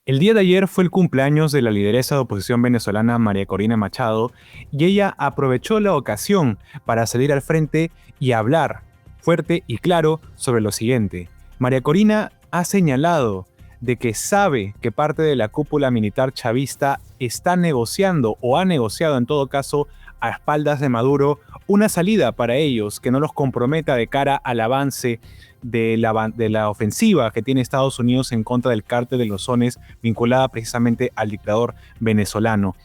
El día de ayer fue el cumpleaños de la lideresa de oposición venezolana María Corina Machado y ella aprovechó la ocasión para salir al frente y hablar fuerte y claro sobre lo siguiente. María Corina ha señalado de que sabe que parte de la cúpula militar chavista está negociando o ha negociado en todo caso a espaldas de Maduro una salida para ellos que no los comprometa de cara al avance de la ofensiva que tiene Estados Unidos en contra del cártel de los Sones vinculada precisamente al dictador venezolano.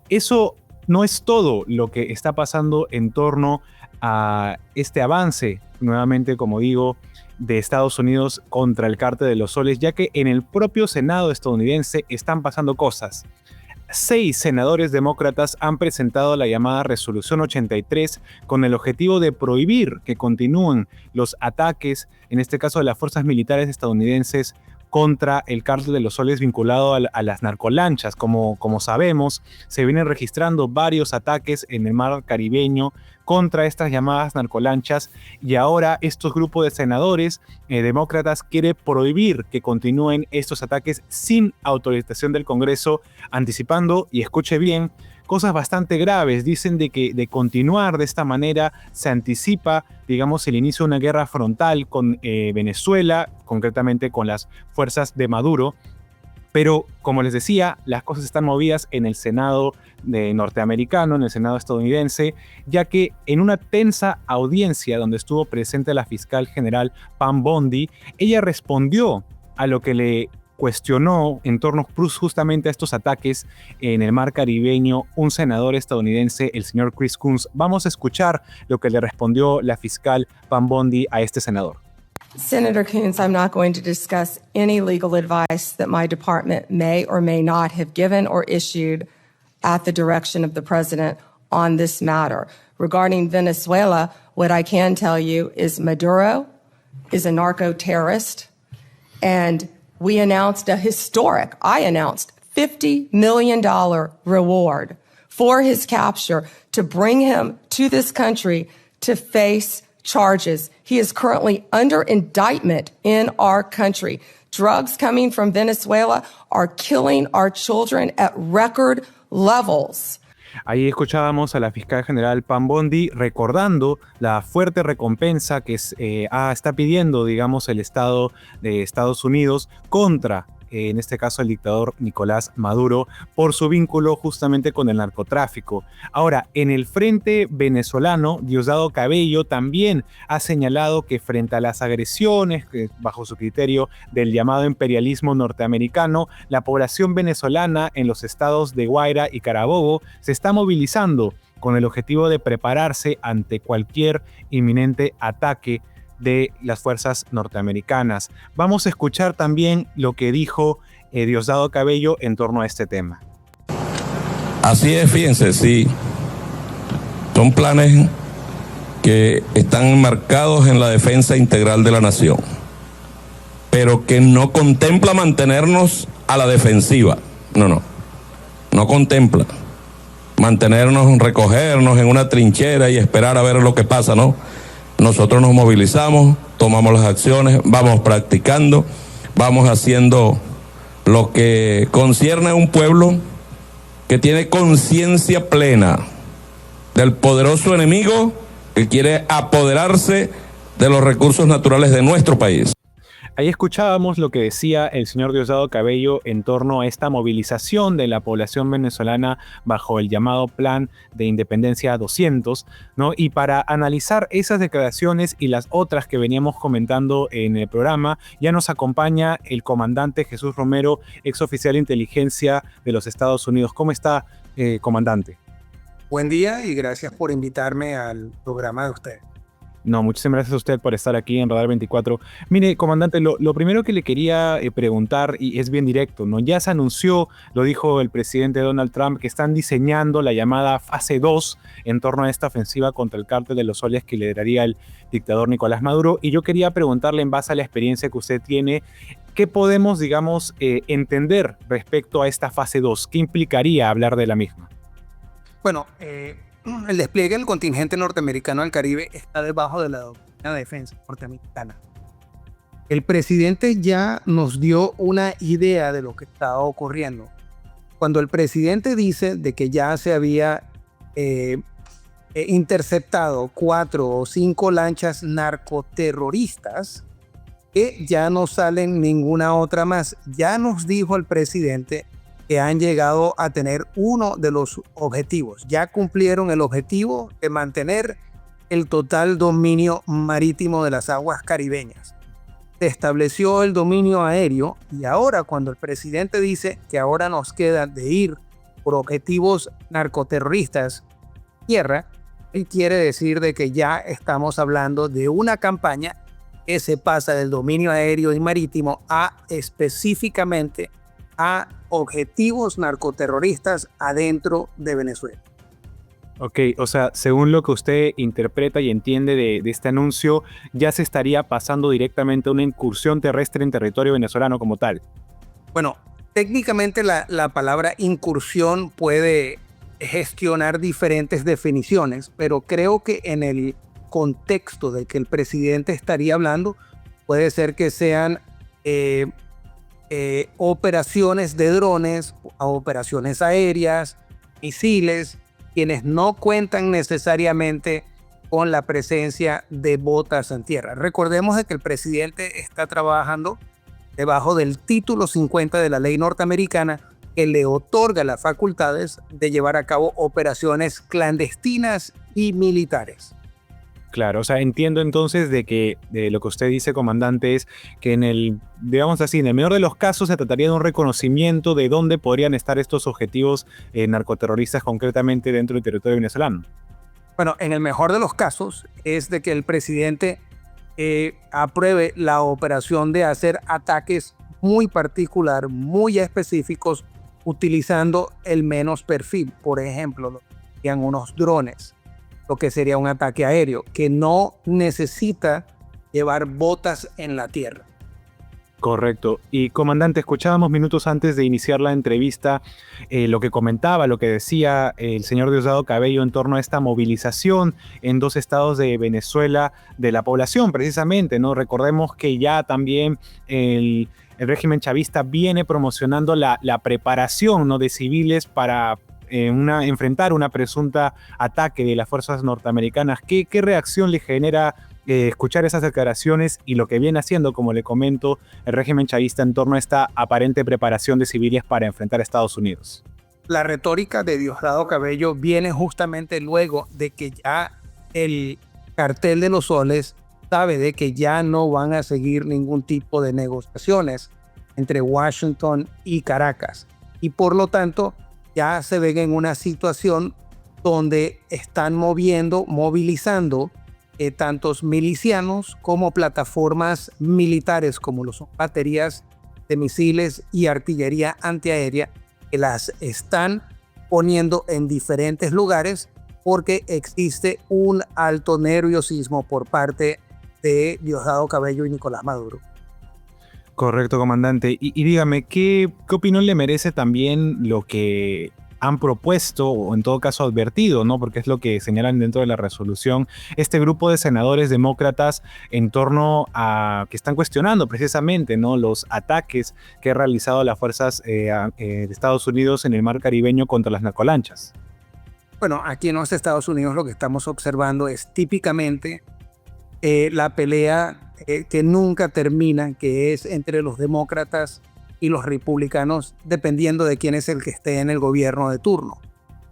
Eso no es todo lo que está pasando en torno a este avance, nuevamente como digo, de Estados Unidos contra el cártel de los Soles, ya que en el propio Senado estadounidense están pasando cosas. 6 senadores demócratas han presentado la llamada Resolución 83 con el objetivo de prohibir que continúen los ataques, en este caso de las fuerzas militares estadounidenses, contra el cártel de los Soles vinculado a las narcolanchas. Como sabemos, se vienen registrando varios ataques en el mar caribeño contra estas llamadas narcolanchas y ahora estos grupos de senadores demócratas quieren prohibir que continúen estos ataques sin autorización del Congreso, anticipando, y escuche bien, cosas bastante graves. Dicen de que de continuar de esta manera se anticipa, digamos, el inicio de una guerra frontal con Venezuela, concretamente con las fuerzas de Maduro. Pero, como les decía, las cosas están movidas en el Senado norteamericano, en el Senado estadounidense, ya que en una tensa audiencia donde estuvo presente la fiscal general Pam Bondi, ella respondió a lo que le cuestionó en torno justamente a estos ataques en el mar caribeño un senador estadounidense, el señor Chris Coons. Vamos a escuchar lo que le respondió la fiscal Pam Bondi a este senador. Senator Coons, I'm not going to discuss any legal advice that my department may or may not have given or issued at the direction of the president on this matter. Regarding Venezuela, what I can tell you is Maduro is a narco-terrorist, and I announced $50 million reward for his capture to bring him to this country to face charges. He is currently under indictment in our country. Drugs coming from Venezuela are killing our children at record levels. Ahí escuchábamos a la fiscal general Pam Bondi recordando la fuerte recompensa que está pidiendo, digamos, el Estado de Estados Unidos contra, en este caso, el dictador Nicolás Maduro, por su vínculo justamente con el narcotráfico. Ahora, en el frente venezolano, Diosdado Cabello también ha señalado que frente a las agresiones, bajo su criterio, del llamado imperialismo norteamericano, la población venezolana en los estados de Guaira y Carabobo se está movilizando con el objetivo de prepararse ante cualquier inminente ataque de las fuerzas norteamericanas. Vamos a escuchar también lo que dijo Diosdado Cabello en torno a este tema. Así es, fíjense, sí. Son planes que están enmarcados en la defensa integral de la nación, pero que no contempla mantenernos a la defensiva. No contempla mantenernos, recogernos en una trinchera y esperar a ver lo que pasa, ¿no? Nosotros nos movilizamos, tomamos las acciones, vamos practicando, vamos haciendo lo que concierne a un pueblo que tiene conciencia plena del poderoso enemigo que quiere apoderarse de los recursos naturales de nuestro país. Ahí escuchábamos lo que decía el señor Diosdado Cabello en torno a esta movilización de la población venezolana bajo el llamado Plan de Independencia 200, ¿no? Y para analizar esas declaraciones y las otras que veníamos comentando en el programa, ya nos acompaña el comandante Jesús Romero, ex oficial de inteligencia de los Estados Unidos. ¿Cómo está, comandante? Buen día y gracias por invitarme al programa de usted. No, muchísimas gracias a usted por estar aquí en Radar 24. Mire, comandante, lo primero que le quería preguntar, y es bien directo, ¿no? Ya se anunció, lo dijo el presidente Donald Trump, que están diseñando la llamada fase 2 en torno a esta ofensiva contra el cártel de los Soles que lideraría el dictador Nicolás Maduro. Y yo quería preguntarle, en base a la experiencia que usted tiene, ¿qué podemos, digamos, entender respecto a esta fase 2? ¿Qué implicaría hablar de la misma? Bueno, el despliegue del contingente norteamericano al Caribe está debajo de la doctrina de defensa norteamericana. El presidente ya nos dio una idea de lo que estaba ocurriendo. Cuando el presidente dice de que ya se había interceptado 4 o 5 lanchas narcoterroristas, que ya no salen ninguna otra más. Ya nos dijo el presidente que han llegado a tener uno de los objetivos. Ya cumplieron el objetivo de mantener el total dominio marítimo de las aguas caribeñas. Se estableció el dominio aéreo y ahora cuando el presidente dice que ahora nos queda de ir por objetivos narcoterroristas tierra, él quiere decir de que ya estamos hablando de una campaña que se pasa del dominio aéreo y marítimo a específicamente a objetivos narcoterroristas adentro de Venezuela. Ok, o sea, según lo que usted interpreta y entiende de este anuncio, ya se estaría pasando directamente a una incursión terrestre en territorio venezolano como tal. Bueno, técnicamente la palabra incursión puede gestionar diferentes definiciones, pero creo que en el contexto del que el presidente estaría hablando, puede ser que sean operaciones de drones, operaciones aéreas, misiles, quienes no cuentan necesariamente con la presencia de botas en tierra. Recordemos de que el presidente está trabajando debajo del título 50 de la ley norteamericana que le otorga las facultades de llevar a cabo operaciones clandestinas y militares. Claro, o sea, entiendo entonces de que lo que usted dice, comandante, es que en el, digamos así, en el menor de los casos se trataría de un reconocimiento de dónde podrían estar estos objetivos narcoterroristas concretamente dentro del territorio venezolano. Bueno, en el mejor de los casos es de que el presidente apruebe la operación de hacer ataques muy particular, muy específicos, utilizando el menos perfil. Por ejemplo, unos drones, lo que sería un ataque aéreo, que no necesita llevar botas en la tierra. Correcto. Y comandante, escuchábamos minutos antes de iniciar la entrevista lo que comentaba, lo que decía el señor Diosdado Cabello en torno a esta movilización en 2 estados de Venezuela de la población, precisamente, ¿no? Recordemos que ya también el régimen chavista viene promocionando la preparación, ¿no?, de civiles para enfrentar una presunta ataque de las fuerzas norteamericanas. ¿Qué reacción le genera escuchar esas declaraciones y lo que viene haciendo, como le comento, el régimen chavista en torno a esta aparente preparación de civiles para enfrentar a Estados Unidos? La retórica de Diosdado Cabello viene justamente luego de que ya el cartel de los soles sabe de que ya no van a seguir ningún tipo de negociaciones entre Washington y Caracas. Y por lo tanto, ya se ven en una situación donde están movilizando tantos milicianos como plataformas militares, como lo son baterías de misiles y artillería antiaérea, que las están poniendo en diferentes lugares porque existe un alto nerviosismo por parte de Diosdado Cabello y Nicolás Maduro. Correcto, comandante. Y dígame, ¿qué opinión le merece también lo que han propuesto, o en todo caso advertido, ¿no?, porque es lo que señalan dentro de la resolución, este grupo de senadores demócratas en torno a que están cuestionando precisamente, ¿no?, los ataques que ha realizado las fuerzas de Estados Unidos en el mar caribeño contra las narcolanchas? Bueno, aquí en los Estados Unidos lo que estamos observando es típicamente la pelea que nunca termina, que es entre los demócratas y los republicanos, dependiendo de quién es el que esté en el gobierno de turno.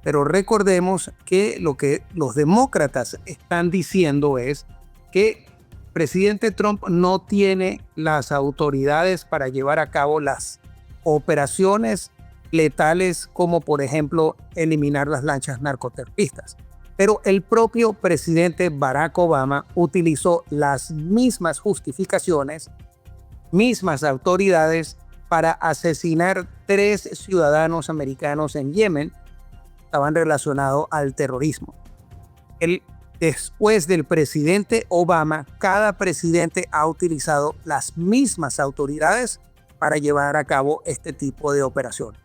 Pero recordemos que lo que los demócratas están diciendo es que el presidente Trump no tiene las autoridades para llevar a cabo las operaciones letales, como por ejemplo eliminar las lanchas narcoterroristas. Pero el propio presidente Barack Obama utilizó las mismas justificaciones, mismas autoridades para asesinar 3 ciudadanos americanos en Yemen que estaban relacionados al terrorismo. Después del presidente Obama, cada presidente ha utilizado las mismas autoridades para llevar a cabo este tipo de operaciones.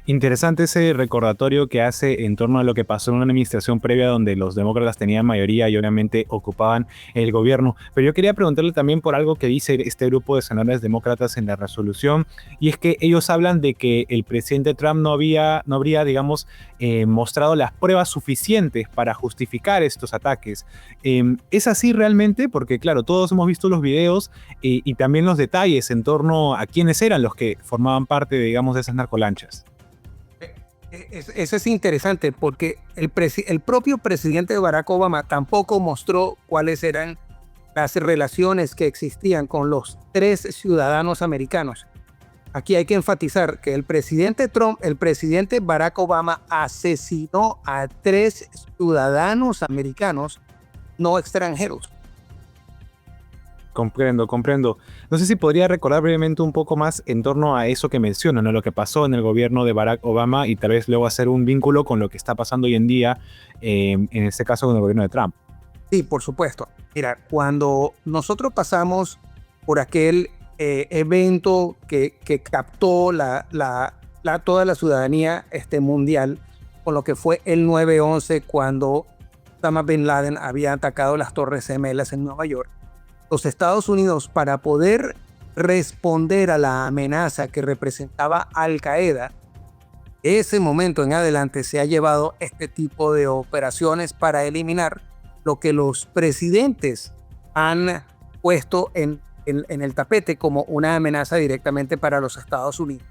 Interesante ese recordatorio que hace en torno a lo que pasó en una administración previa donde los demócratas tenían mayoría y obviamente ocupaban el gobierno. Pero yo quería preguntarle también por algo que dice este grupo de senadores demócratas en la resolución, y es que ellos hablan de que el presidente Trump no habría, digamos, mostrado las pruebas suficientes para justificar estos ataques. ¿Es así realmente? Porque claro, todos hemos visto los videos y también los detalles en torno a quiénes eran los que formaban parte, digamos, de esas narcolanchas. Eso es interesante porque el propio presidente Barack Obama tampoco mostró cuáles eran las relaciones que existían con los 3 ciudadanos americanos. Aquí hay que enfatizar que el presidente Barack Obama asesinó a 3 ciudadanos americanos no extranjeros. Comprendo. No sé si podría recordar brevemente un poco más en torno a eso que mencionan, ¿no? Lo que pasó en el gobierno de Barack Obama y tal vez luego hacer un vínculo con lo que está pasando hoy en día, en este caso con el gobierno de Trump. Sí, por supuesto. Mira, cuando nosotros pasamos por aquel evento que captó toda la ciudadanía mundial, con lo que fue el 9/11, cuando Osama Bin Laden había atacado las Torres Gemelas en Nueva York, los Estados Unidos, para poder responder a la amenaza que representaba Al Qaeda, ese momento en adelante se ha llevado este tipo de operaciones para eliminar lo que los presidentes han puesto en el tapete como una amenaza directamente para los Estados Unidos.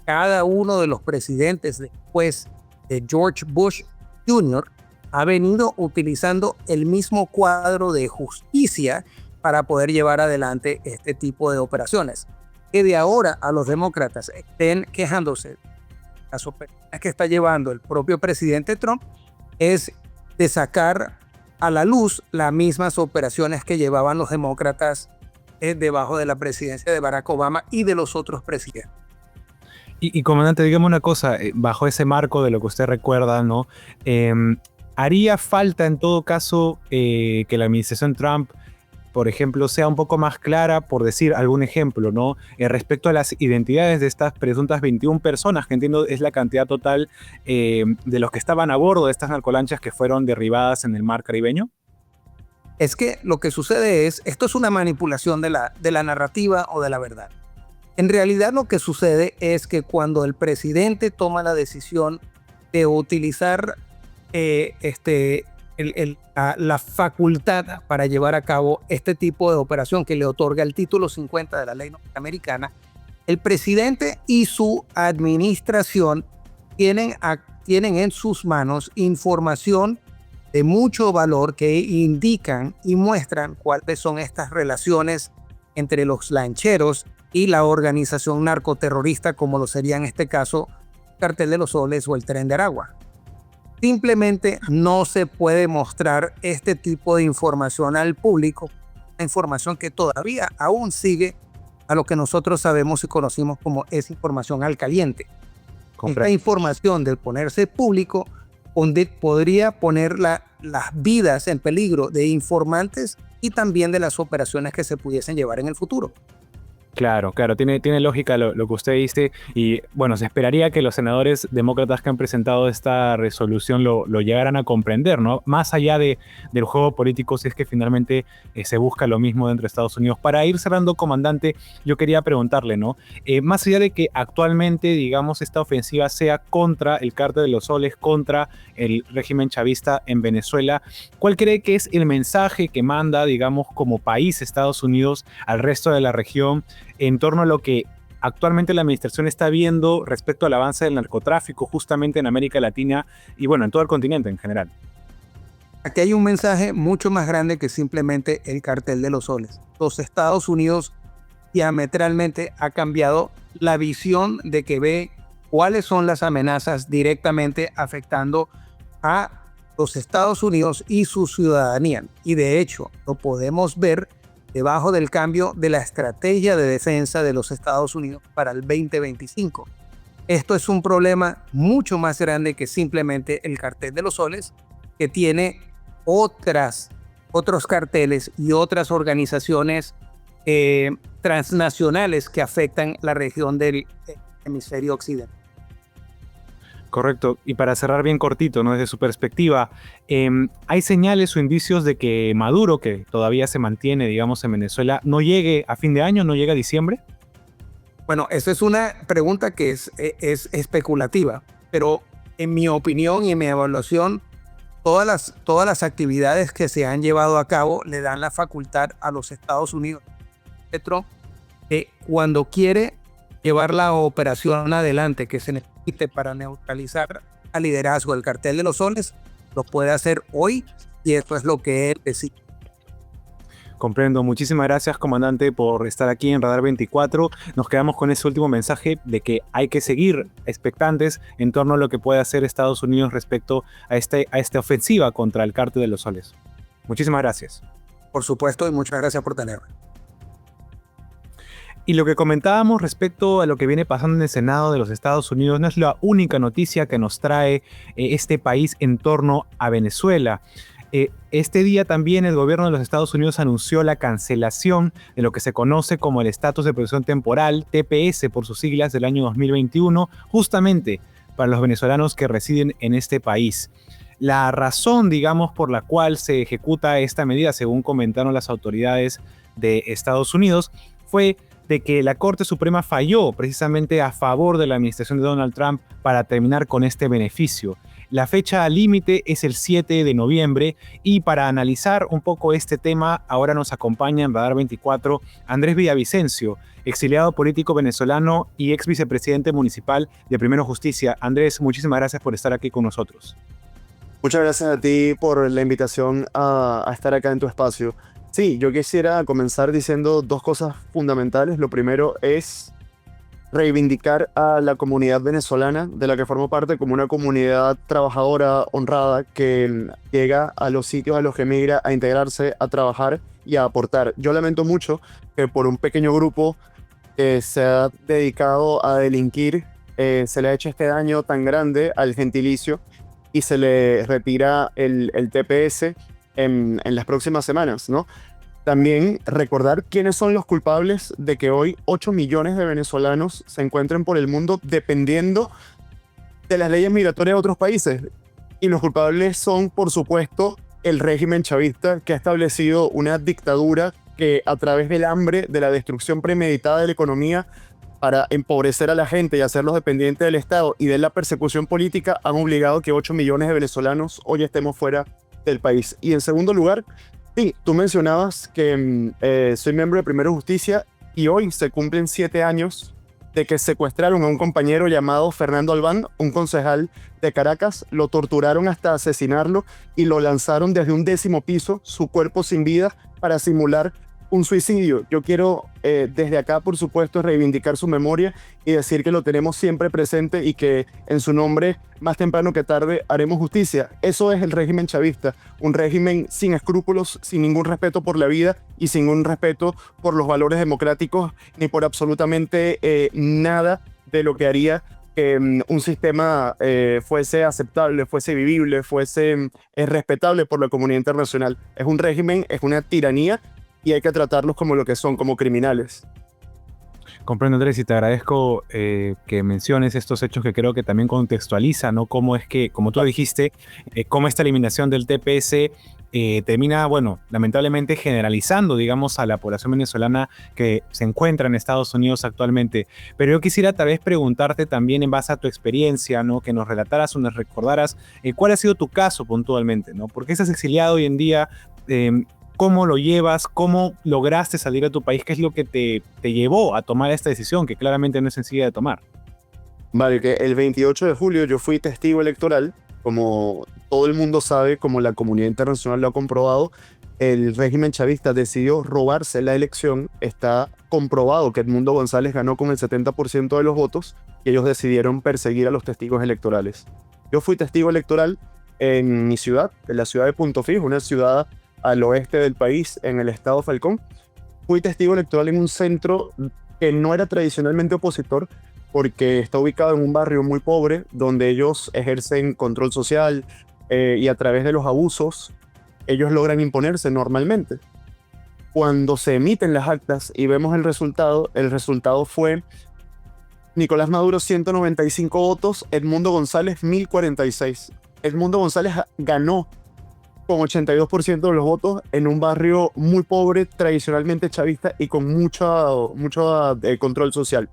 Cada uno de los presidentes después de George Bush Jr. ha venido utilizando el mismo cuadro de justicia para poder llevar adelante este tipo de operaciones. Que de ahora a los demócratas estén quejándose de las operaciones que está llevando el propio presidente Trump es de sacar a la luz las mismas operaciones que llevaban los demócratas debajo de la presidencia de Barack Obama y de los otros presidentes. Y comandante, dígame una cosa, bajo ese marco de lo que usted recuerda, ¿no? ¿Haría falta en todo caso que la administración Trump, por ejemplo, sea un poco más clara, por decir algún ejemplo, ¿no? Respecto a las identidades de estas presuntas 21 personas, que entiendo es la cantidad total de los que estaban a bordo de estas narcolanchas que fueron derribadas en el mar caribeño? Es que lo que sucede esto es una manipulación de la narrativa o de la verdad. En realidad lo que sucede es que cuando el presidente toma la decisión de utilizar la facultad para llevar a cabo este tipo de operación que le otorga el título 50 de la ley norteamericana, el presidente y su administración tienen en sus manos información de mucho valor que indican y muestran cuáles son estas relaciones entre los lancheros y la organización narcoterrorista, como lo sería en este caso el Cartel de los Soles o el Tren de Aragua. Simplemente no se puede mostrar este tipo de información al público, una información que todavía aún sigue a lo que nosotros sabemos y conocimos como esa información al caliente. Esta información del ponerse público podría poner las vidas en peligro de informantes y también de las operaciones que se pudiesen llevar en el futuro. Claro, tiene lógica lo que usted dice y bueno, se esperaría que los senadores demócratas que han presentado esta resolución lo llegaran a comprender, ¿no? Más allá del juego político, si es que finalmente se busca lo mismo dentro de Estados Unidos. Para ir cerrando, comandante, yo quería preguntarle, ¿no? Más allá de que actualmente, digamos, esta ofensiva sea contra el Cártel de los Soles, contra el régimen chavista en Venezuela, ¿cuál cree que es el mensaje que manda, digamos, como país Estados Unidos al resto de la región en torno a lo que actualmente la administración está viendo respecto al avance del narcotráfico justamente en América Latina y bueno, en todo el continente en general? Aquí hay un mensaje mucho más grande que simplemente el Cartel de los Soles. Los Estados Unidos diametralmente ha cambiado la visión de que ve cuáles son las amenazas directamente afectando a los Estados Unidos y su ciudadanía. Y de hecho, lo podemos ver debajo del cambio de la estrategia de defensa de los Estados Unidos para el 2025. Esto es un problema mucho más grande que simplemente el Cartel de los Soles, que tiene otros carteles y otras organizaciones transnacionales que afectan la región del hemisferio occidental. Correcto. Y para cerrar bien cortito, ¿no? Desde su perspectiva, ¿hay señales o indicios de que Maduro, que todavía se mantiene, digamos, en Venezuela, no llegue a fin de año, no llegue a diciembre? Bueno, esa es una pregunta que es especulativa, pero en mi opinión y en mi evaluación, todas las actividades que se han llevado a cabo le dan la facultad a los Estados Unidos, Petro, que cuando quiere llevar la operación adelante que se necesite para neutralizar al liderazgo del Cartel de los Soles, lo puede hacer hoy y esto es lo que él decide. Comprendo. Muchísimas gracias, comandante, por estar aquí en Radar 24. Nos quedamos con ese último mensaje de que hay que seguir expectantes en torno a lo que puede hacer Estados Unidos respecto a esta ofensiva contra el Cártel de los Soles. Muchísimas gracias. Por supuesto, y muchas gracias por tenerme. Y lo que comentábamos respecto a lo que viene pasando en el Senado de los Estados Unidos no es la única noticia que nos trae este país en torno a Venezuela. Este día también el gobierno de los Estados Unidos anunció la cancelación de lo que se conoce como el Estatus de Protección Temporal, TPS por sus siglas, del año 2021, justamente para los venezolanos que residen en este país. La razón, digamos, por la cual se ejecuta esta medida, según comentaron las autoridades de Estados Unidos, fue de que la Corte Suprema falló precisamente a favor de la administración de Donald Trump para terminar con este beneficio. La fecha límite es el 7 de noviembre y para analizar un poco este tema, ahora nos acompaña en Radar 24 Andrés Villavicencio, exiliado político venezolano y ex vicepresidente municipal de Primero Justicia. Andrés, muchísimas gracias por estar aquí con nosotros. Muchas gracias a ti por la invitación a estar acá en tu espacio. Sí, yo quisiera comenzar diciendo dos cosas fundamentales. Lo primero es reivindicar a la comunidad venezolana, de la que formo parte, como una comunidad trabajadora, honrada, que llega a los sitios a los que emigra a integrarse, a trabajar y a aportar. Yo lamento mucho que por un pequeño grupo que se ha dedicado a delinquir, se le ha hecho este daño tan grande al gentilicio y se le retira el TPS en las próximas semanas, ¿no? También recordar quiénes son los culpables de que hoy 8 millones de venezolanos se encuentren por el mundo dependiendo de las leyes migratorias de otros países. Y los culpables son, por supuesto, el régimen chavista, que ha establecido una dictadura que, a través del hambre, de la destrucción premeditada de la economía, para empobrecer a la gente y hacerlos dependientes del Estado y de la persecución política, han obligado que 8 millones de venezolanos hoy estemos fuera del país. Y en segundo lugar, sí, tú mencionabas que soy miembro de Primero Justicia y hoy se cumplen 7 años de que secuestraron a un compañero llamado Fernando Albán, un concejal de Caracas, lo torturaron hasta asesinarlo y lo lanzaron desde un 10º piso, su cuerpo sin vida, para simular un suicidio. Yo quiero desde acá, por supuesto, reivindicar su memoria y decir que lo tenemos siempre presente y que en su nombre, más temprano que tarde, haremos justicia. Eso es el régimen chavista, un régimen sin escrúpulos, sin ningún respeto por la vida y sin un respeto por los valores democráticos ni por absolutamente nada de lo que haría que un sistema fuese aceptable, fuese vivible, fuese respetable por la comunidad internacional. Es un régimen, es una tiranía, y hay que tratarlos como lo que son, como criminales. Comprendo, Andrés, y te agradezco que menciones estos hechos que creo que también contextualizan, ¿no? Cómo es que, como tú dijiste, cómo esta eliminación del TPS termina, bueno, lamentablemente generalizando, digamos, a la población venezolana que se encuentra en Estados Unidos actualmente. Pero yo quisiera tal vez preguntarte también, en base a tu experiencia, ¿no? Que nos relataras o nos recordaras cuál ha sido tu caso puntualmente, ¿no? ¿Por qué estás exiliado hoy en día? ¿Cómo lo llevas? ¿Cómo lograste salir a tu país? ¿Qué es lo que te llevó a tomar esta decisión, que claramente no es sencilla de tomar? Vale, que el 28 de julio yo fui testigo electoral. Como todo el mundo sabe, como la comunidad internacional lo ha comprobado, el régimen chavista decidió robarse la elección. Está comprobado que Edmundo González ganó con el 70% de los votos y ellos decidieron perseguir a los testigos electorales. Yo fui testigo electoral en mi ciudad, en la ciudad de Punto Fijo, una ciudad al oeste del país, en el estado Falcón. Fui testigo electoral en un centro que no era tradicionalmente opositor, porque está ubicado en un barrio muy pobre, donde ellos ejercen control social y a través de los abusos, ellos logran imponerse normalmente. Cuando se emiten las actas y vemos el resultado fue Nicolás Maduro 195 votos, Edmundo González 1046. Edmundo González ganó con 82% de los votos en un barrio muy pobre, tradicionalmente chavista y con mucho control social.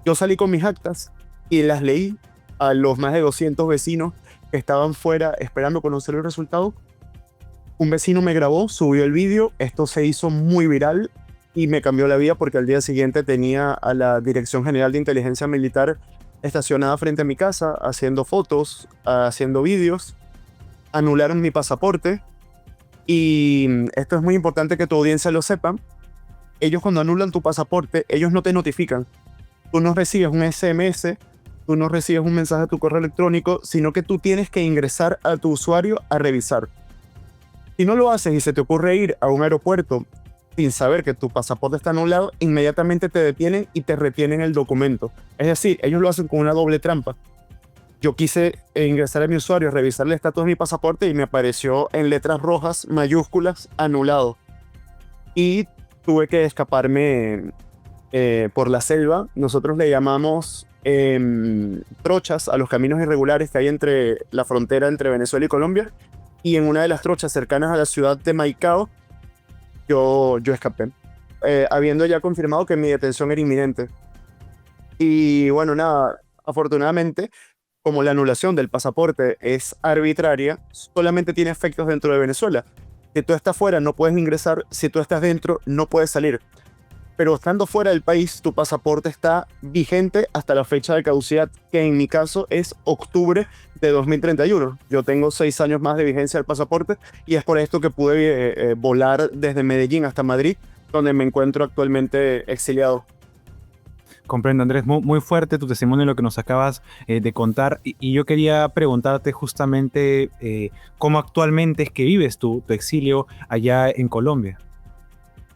Yo salí con mis actas y las leí a los más de 200 vecinos que estaban fuera esperando conocer el resultado. Un vecino me grabó, subió el vídeo, esto se hizo muy viral y me cambió la vida porque al día siguiente tenía a la Dirección General de Inteligencia Militar estacionada frente a mi casa, haciendo fotos, haciendo vídeos. Anularon mi pasaporte y esto es muy importante que tu audiencia lo sepa. Ellos cuando anulan tu pasaporte, ellos no te notifican. Tú no recibes un SMS, tú no recibes un mensaje a tu correo electrónico, sino que tú tienes que ingresar a tu usuario a revisar. Si no lo haces y se te ocurre ir a un aeropuerto sin saber que tu pasaporte está anulado, inmediatamente te detienen y te retienen el documento. Es decir, ellos lo hacen con una doble trampa. Yo quise ingresar a mi usuario, revisar el estatus de mi pasaporte y me apareció en letras rojas, mayúsculas, anulado. Y tuve que escaparme por la selva. Nosotros le llamamos trochas a los caminos irregulares que hay entre la frontera entre Venezuela y Colombia. Y en una de las trochas cercanas a la ciudad de Maicao, yo escapé, habiendo ya confirmado que mi detención era inminente. Y bueno, nada, afortunadamente, como la anulación del pasaporte es arbitraria, solamente tiene efectos dentro de Venezuela. Si tú estás fuera, no puedes ingresar. Si tú estás dentro, no puedes salir. Pero estando fuera del país, tu pasaporte está vigente hasta la fecha de caducidad, que en mi caso es octubre de 2031. Yo tengo 6 años más de vigencia del pasaporte y es por esto que pude volar desde Medellín hasta Madrid, donde me encuentro actualmente exiliado. Comprendo, Andrés, muy fuerte tu testimonio, lo que nos acabas de contar. Y yo quería preguntarte justamente cómo actualmente es que vives tu exilio allá en Colombia.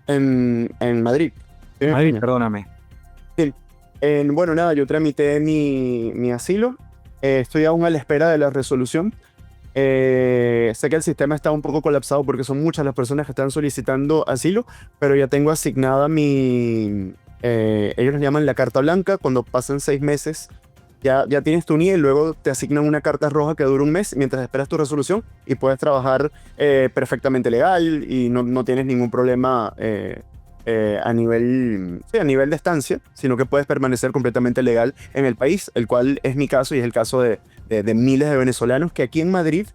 En Madrid. ¿Sí? Madrid, perdóname. Sí. Bueno, nada, yo tramité mi asilo. Estoy aún a la espera de la resolución. Sé que el sistema está un poco colapsado porque son muchas las personas que están solicitando asilo, pero ya tengo asignada ellos le llaman la carta blanca. Cuando pasan 6 meses ya tienes tu NIE y luego te asignan una carta roja que dura un mes mientras esperas tu resolución y puedes trabajar perfectamente legal y no tienes ningún problema a nivel de estancia, sino que puedes permanecer completamente legal en el país, el cual es mi caso y es el caso de miles de venezolanos que aquí en Madrid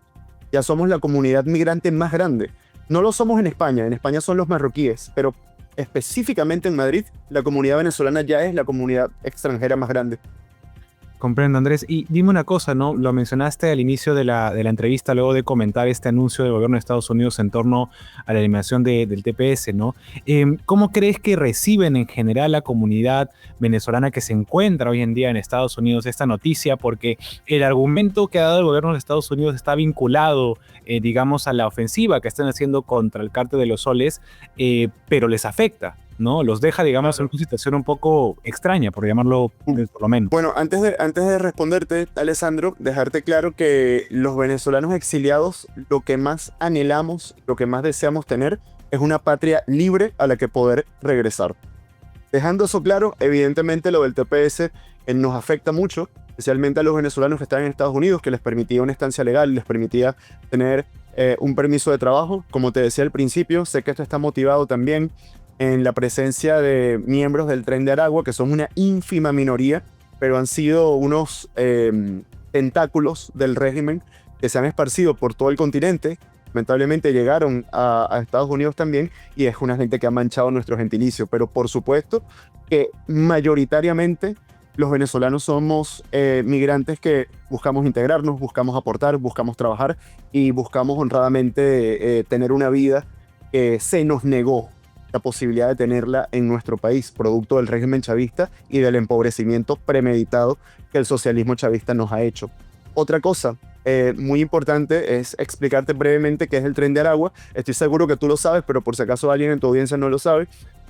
ya somos la comunidad migrante más grande. No lo somos en España son los marroquíes, pero específicamente en Madrid, la comunidad venezolana ya es la comunidad extranjera más grande. Comprendo, Andrés. Y dime una cosa, ¿no? Lo mencionaste al inicio de la entrevista, luego de comentar este anuncio del gobierno de Estados Unidos en torno a la eliminación del TPS, ¿no? ¿Cómo crees que reciben en general la comunidad venezolana que se encuentra hoy en día en Estados Unidos esta noticia? Porque el argumento que ha dado el gobierno de Estados Unidos está vinculado, digamos, a la ofensiva que están haciendo contra el Cártel de los Soles, pero les afecta, ¿no? Los deja, digamos, en una situación un poco extraña, por llamarlo por lo menos. Bueno, antes de responderte, Alessandro, dejarte claro que los venezolanos exiliados, lo que más anhelamos, lo que más deseamos tener, es una patria libre a la que poder regresar. Dejando eso claro, evidentemente lo del TPS nos afecta mucho, especialmente a los venezolanos que están en Estados Unidos, que les permitía una estancia legal, les permitía tener un permiso de trabajo. Como te decía al principio, sé que esto está motivado también en la presencia de miembros del Tren de Aragua, que son una ínfima minoría, pero han sido unos tentáculos del régimen que se han esparcido por todo el continente. Lamentablemente llegaron a Estados Unidos también y es una gente que ha manchado nuestro gentilicio. Pero por supuesto que mayoritariamente los venezolanos somos migrantes que buscamos integrarnos, buscamos aportar, buscamos trabajar y buscamos honradamente tener una vida que se nos negó la posibilidad de tenerla en nuestro país, producto del régimen chavista y del empobrecimiento premeditado que el socialismo chavista nos ha hecho. Otra cosa muy importante es explicarte brevemente qué es el Tren de Aragua. Estoy seguro que tú lo sabes, pero por si acaso alguien en tu audiencia no lo sabe.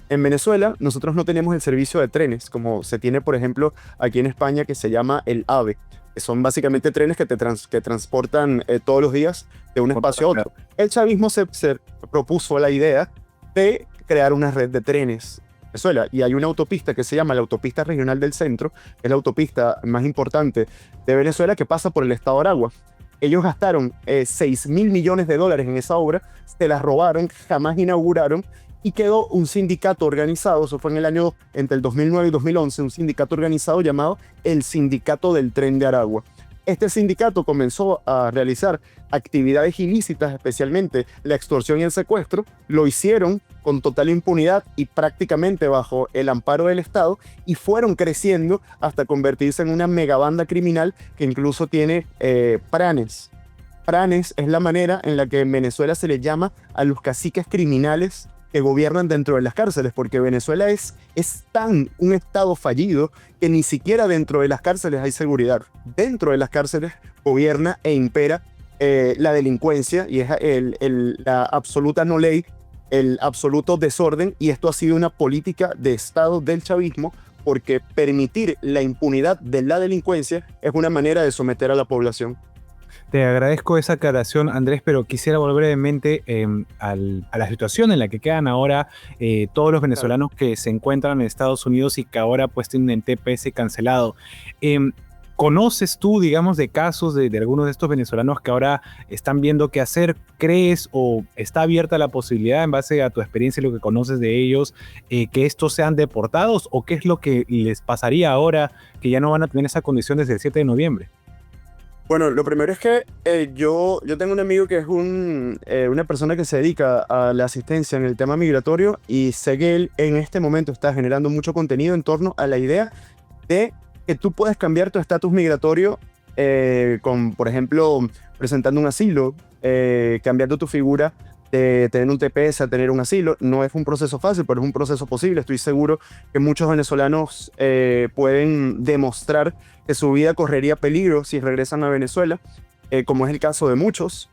En Venezuela nosotros no tenemos el servicio de trenes, como se tiene, por ejemplo, aquí en España, que se llama el AVE, que son básicamente trenes que transportan todos los días de un espacio a otro. El chavismo se propuso la idea de crear una red de trenes. Venezuela. Y hay una autopista que se llama la Autopista Regional del Centro, que es la autopista más importante de Venezuela, que pasa por el estado de Aragua. Ellos gastaron $6.000 millones en esa obra, se la robaron, jamás inauguraron, y quedó un sindicato organizado, eso fue en el año entre el 2009 y 2011, un sindicato organizado llamado el Sindicato del Tren de Aragua. Este sindicato comenzó a realizar actividades ilícitas, especialmente la extorsión y el secuestro. Lo hicieron con total impunidad y prácticamente bajo el amparo del Estado, y fueron creciendo hasta convertirse en una megabanda criminal que incluso tiene pranes. Pranes es la manera en la que en Venezuela se le llama a los caciques criminales que gobiernan dentro de las cárceles, porque Venezuela es tan un estado fallido que ni siquiera dentro de las cárceles hay seguridad. Dentro de las cárceles gobierna e impera la delincuencia, y es la absoluta no ley, el absoluto desorden, y esto ha sido una política de Estado del chavismo, porque permitir la impunidad de la delincuencia es una manera de someter a la población. Te agradezco esa aclaración, Andrés, pero quisiera volver brevemente a la situación en la que quedan ahora todos los venezolanos que se encuentran en Estados Unidos y que ahora pues tienen TPS cancelado. ¿Conoces tú, digamos, de casos de algunos de estos venezolanos que ahora están viendo qué hacer? ¿Crees o está abierta la posibilidad, en base a tu experiencia y lo que conoces de ellos, que estos sean deportados? ¿O qué es lo que les pasaría ahora que ya no van a tener esa condición desde el 7 de noviembre? Bueno, lo primero es que yo tengo un amigo que es una persona que se dedica a la asistencia en el tema migratorio, y sé que él en este momento está generando mucho contenido en torno a la idea de que tú puedes cambiar tu estatus migratorio con, por ejemplo, presentando un asilo, cambiando tu figura de tener un TPS a tener un asilo. No es un proceso fácil, pero es un proceso posible. Estoy seguro que muchos venezolanos pueden demostrar que su vida correría peligro si regresan a Venezuela, como es el caso de muchos.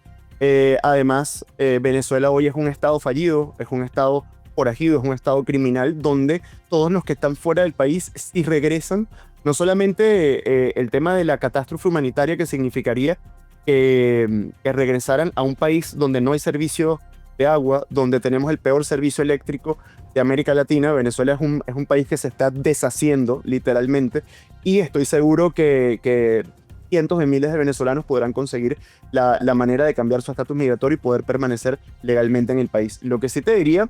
Además, Venezuela hoy es un estado fallido, es un estado forajido, es un estado criminal, donde todos los que están fuera del país, si regresan, no solamente el tema de la catástrofe humanitaria que significaría que regresaran a un país donde no hay servicio de agua, donde tenemos el peor servicio eléctrico de América Latina. Venezuela es un país que se está deshaciendo literalmente, y estoy seguro que cientos de miles de venezolanos podrán conseguir la manera de cambiar su estatus migratorio y poder permanecer legalmente en el país. Lo que sí te diría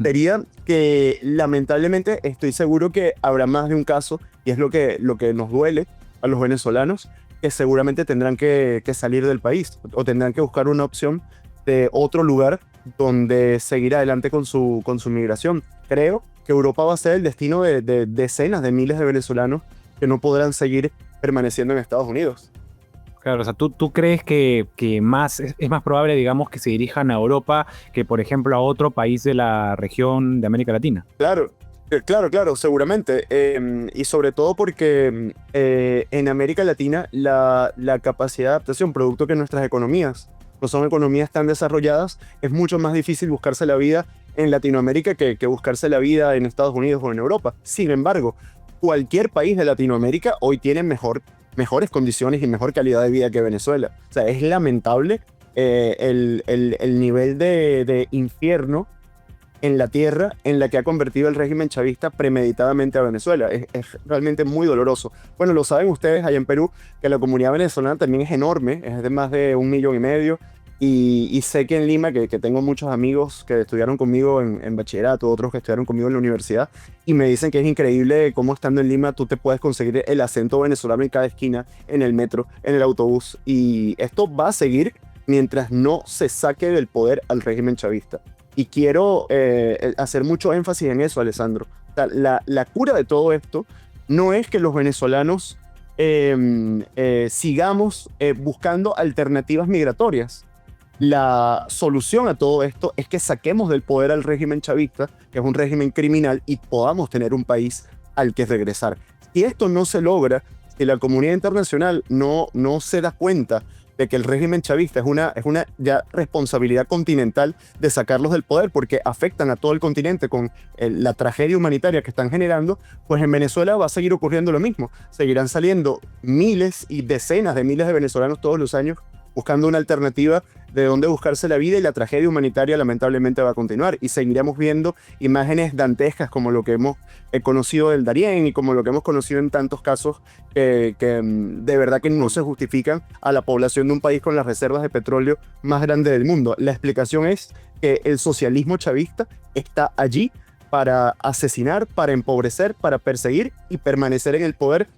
sería que lamentablemente estoy seguro que habrá más de un caso, y es lo que nos duele a los venezolanos, que seguramente tendrán que salir del país o tendrán que buscar una opción de otro lugar donde seguir adelante con su migración. Creo que Europa va a ser el destino de decenas de miles de venezolanos que no podrán seguir permaneciendo en Estados Unidos. Claro, o sea, ¿tú crees que es más probable, digamos, que se dirijan a Europa que, por ejemplo, a otro país de la región de América Latina? Claro, seguramente. Y sobre todo porque en América Latina la capacidad de adaptación, producto que nuestras economías no son economías tan desarrolladas, es mucho más difícil buscarse la vida en Latinoamérica que buscarse la vida en Estados Unidos o en Europa. Sin embargo, cualquier país de Latinoamérica hoy tiene mejores condiciones y mejor calidad de vida que Venezuela. O sea, es lamentable el nivel de infierno en la tierra en la que ha convertido el régimen chavista premeditadamente a Venezuela. Es realmente muy doloroso. Bueno, lo saben ustedes allá en Perú, que la comunidad venezolana también es enorme, es de más de 1,5 millones, y sé que en Lima, que tengo muchos amigos que estudiaron conmigo en bachillerato, otros que estudiaron conmigo en la universidad, y me dicen que es increíble cómo estando en Lima tú te puedes conseguir el acento venezolano en cada esquina, en el metro, en el autobús, y esto va a seguir mientras no se saque del poder al régimen chavista. Y quiero hacer mucho énfasis en eso, Alessandro. O sea, la cura de todo esto no es que los venezolanos sigamos buscando alternativas migratorias. La solución a todo esto es que saquemos del poder al régimen chavista, que es un régimen criminal, y podamos tener un país al que regresar. Si esto no se logra, si la comunidad internacional no se da cuenta de que el régimen chavista es una ya responsabilidad continental de sacarlos del poder, porque afectan a todo el continente con la tragedia humanitaria que están generando, pues en Venezuela va a seguir ocurriendo lo mismo. Seguirán saliendo miles y decenas de miles de venezolanos todos los años buscando una alternativa de dónde buscarse la vida, y la tragedia humanitaria lamentablemente va a continuar y seguiremos viendo imágenes dantescas como lo que hemos conocido del Darién y como lo que hemos conocido en tantos casos que de verdad que no se justifican a la población de un país con las reservas de petróleo más grandes del mundo. La explicación es que el socialismo chavista está allí para asesinar, para empobrecer, para perseguir y permanecer en el poder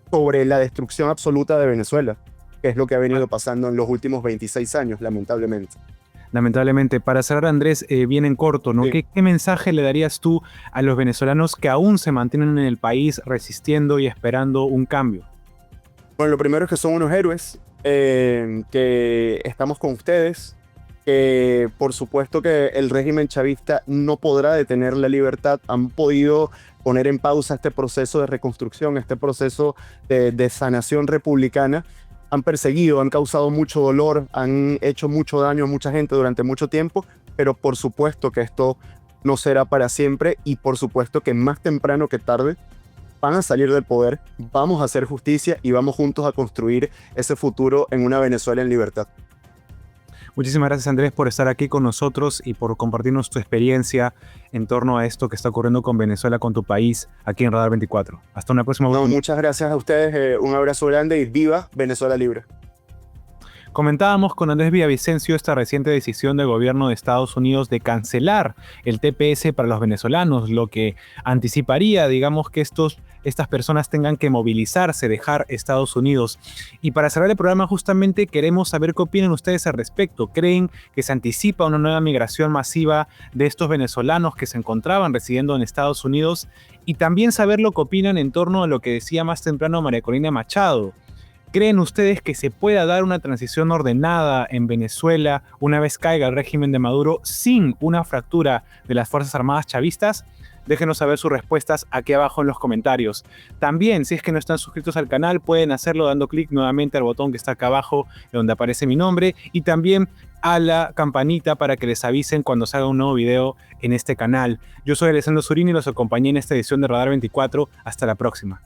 sobre la destrucción absoluta de Venezuela, que es lo que ha venido pasando en los últimos 26 años, lamentablemente. Lamentablemente. Para cerrar, Andrés, bien en corto, ¿no? Sí. ¿Qué mensaje le darías tú a los venezolanos que aún se mantienen en el país resistiendo y esperando un cambio? Bueno, lo primero es que son unos héroes, que estamos con ustedes, que por supuesto que el régimen chavista no podrá detener la libertad. Han podido poner en pausa este proceso de reconstrucción, este proceso de sanación republicana. Han perseguido, han causado mucho dolor, han hecho mucho daño a mucha gente durante mucho tiempo, pero por supuesto que esto no será para siempre, y por supuesto que más temprano que tarde van a salir del poder, vamos a hacer justicia y vamos juntos a construir ese futuro en una Venezuela en libertad. Muchísimas gracias, Andrés, por estar aquí con nosotros y por compartirnos tu experiencia en torno a esto que está ocurriendo con Venezuela, con tu país, aquí en Radar 24. Hasta una próxima No, oportunidad. muchas gracias a ustedes, un abrazo grande y viva Venezuela libre. Comentábamos con Andrés Villavicencio esta reciente decisión del gobierno de Estados Unidos de cancelar el TPS para los venezolanos, lo que anticiparía, digamos, que estas personas tengan que movilizarse, dejar Estados Unidos. Y para cerrar el programa, justamente queremos saber qué opinan ustedes al respecto. ¿Creen que se anticipa una nueva migración masiva de estos venezolanos que se encontraban residiendo en Estados Unidos? Y también saber lo que opinan en torno a lo que decía más temprano María Corina Machado. ¿Creen ustedes que se pueda dar una transición ordenada en Venezuela una vez caiga el régimen de Maduro sin una fractura de las Fuerzas Armadas chavistas? Déjenos saber sus respuestas aquí abajo en los comentarios. También, si es que no están suscritos al canal, pueden hacerlo dando clic nuevamente al botón que está acá abajo, donde aparece mi nombre, y también a la campanita para que les avisen cuando salga un nuevo video en este canal. Yo soy Alessandro Zurini y los acompañé en esta edición de Radar 24. Hasta la próxima.